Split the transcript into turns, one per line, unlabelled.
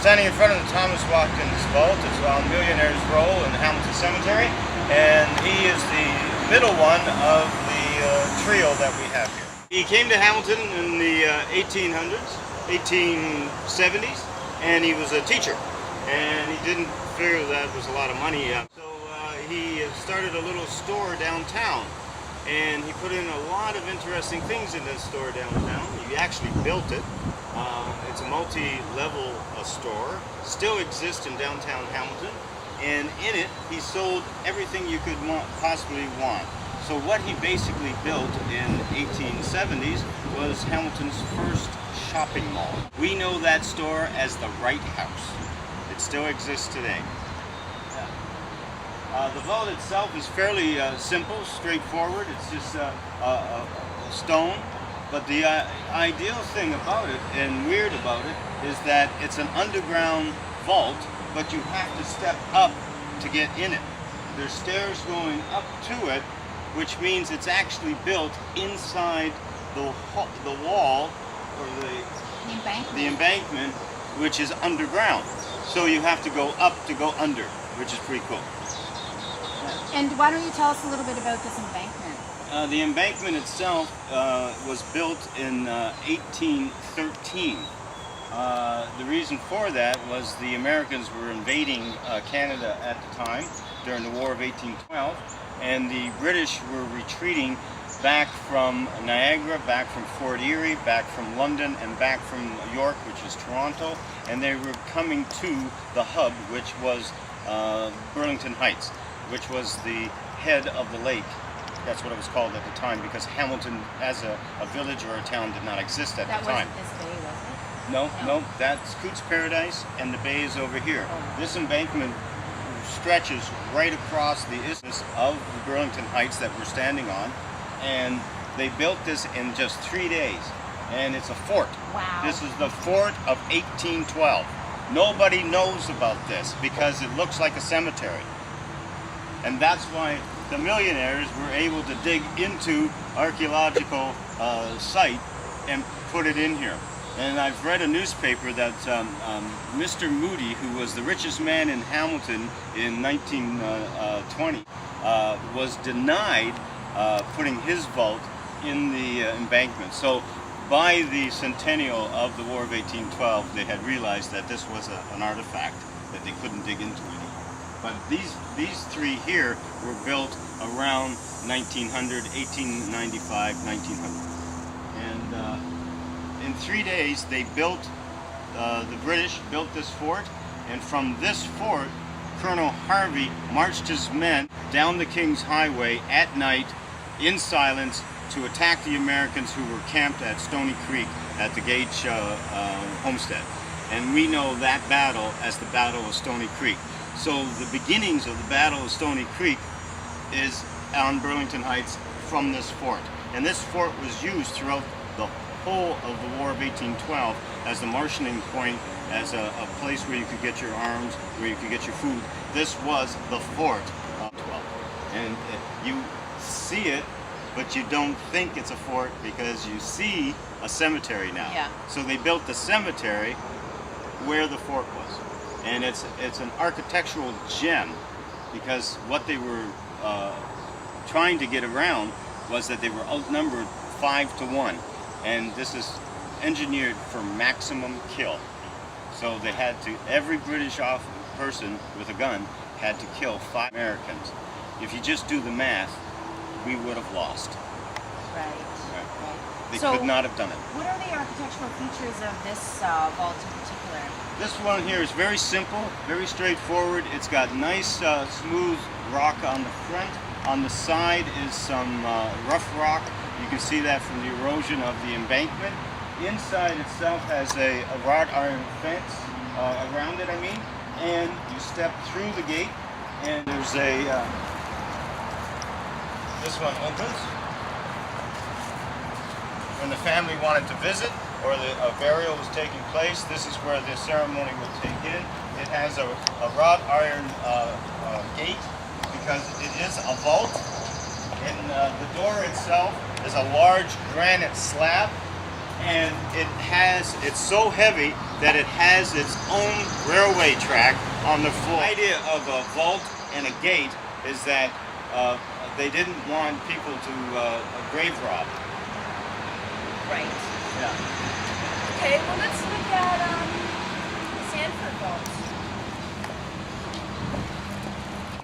Standing in front of the Thomas Watkins vault is on Millionaire's Row in the Hamilton Cemetery, and he is the middle one of the trio that we have here. He came to Hamilton in the 1800s, 1870s, and he was a teacher, and he didn't figure that was a lot of money yet. So he started a little store downtown, and he put in a lot of interesting things in this store downtown. He actually built it. It's a multi-level store, still exists in downtown Hamilton, and in it he sold everything you could possibly want. So what he basically built in 1870s was Hamilton's first shopping mall. We know that store as the Wright House. It still exists today. The vault itself is fairly simple, straightforward. It's just a stone. But the ideal thing about it, and weird about it, is that it's an underground vault, but you have to step up to get in it. There's stairs going up to it, which means it's actually built inside the wall, or the embankment, which is underground. So you have to go up to go under, which is pretty cool.
And why don't you tell us a little bit about this embankment?
The embankment itself was built in 1813. The reason for that was the Americans were invading Canada at the time during the War of 1812, and the British were retreating back from Niagara, back from Fort Erie, back from London, and back from York, which is Toronto, and they were coming to the hub, which was Burlington Heights, which was the head of the lake. That's what it was called at the time, because Hamilton as a village or a town did not exist at the time.
That wasn't this bay, was it?
No, that's Coots Paradise, and the bay is over here.
Oh.
This embankment stretches right across the isthmus of the Burlington Heights that we're standing on, and they built this in just 3 days, and it's a fort.
Wow.
This is the fort of 1812. Nobody knows about this because it looks like a cemetery, and that's why the millionaires were able to dig into archaeological site and put it in here. And I've read a newspaper that Mr. Moody, who was the richest man in Hamilton in 1920, was denied putting his vault in the embankment. So by the centennial of the War of 1812, they had realized that this was an artifact that they couldn't dig into anymore. But these three here were built around 1900, 1895, 1900. And in 3 days, they built, the British built this fort, and from this fort, Colonel Harvey marched his men down the King's Highway at night in silence to attack the Americans who were camped at Stony Creek at the Gage homestead. And we know that battle as the Battle of Stony Creek. So the beginnings of the Battle of Stony Creek is on Burlington Heights from this fort. And this fort was used throughout the whole of the War of 1812 as the marshalling point, as a place where you could get your arms, where you could get your food. This was the fort of 12. And you see it, but you don't think it's a fort because you see a cemetery now.
Yeah.
So they built the cemetery where the fort was. And it's an architectural gem, because what they were trying to get around was that they were outnumbered 5 to 1, and this is engineered for maximum kill. So they had to, every British person with a gun had to kill 5 Americans. If you just do the math, we would have lost.
Right.
They could not have done it.
What are the architectural features of this vault in particular?
This one here is very simple, very straightforward. It's got nice smooth rock on the front. On the side is some rough rock. You can see that from the erosion of the embankment. Inside itself has a wrought iron fence around it, and you step through the gate, and there's a, this one opens. When the family wanted to visit, or a burial was taking place, this is where the ceremony would take in. It has a wrought iron gate, because it is a vault, and the door itself is a large granite slab, and it's so heavy that it has its own railway track on the floor. The idea of a vault and a gate is that they didn't want people to grave rob.
Right.
Yeah.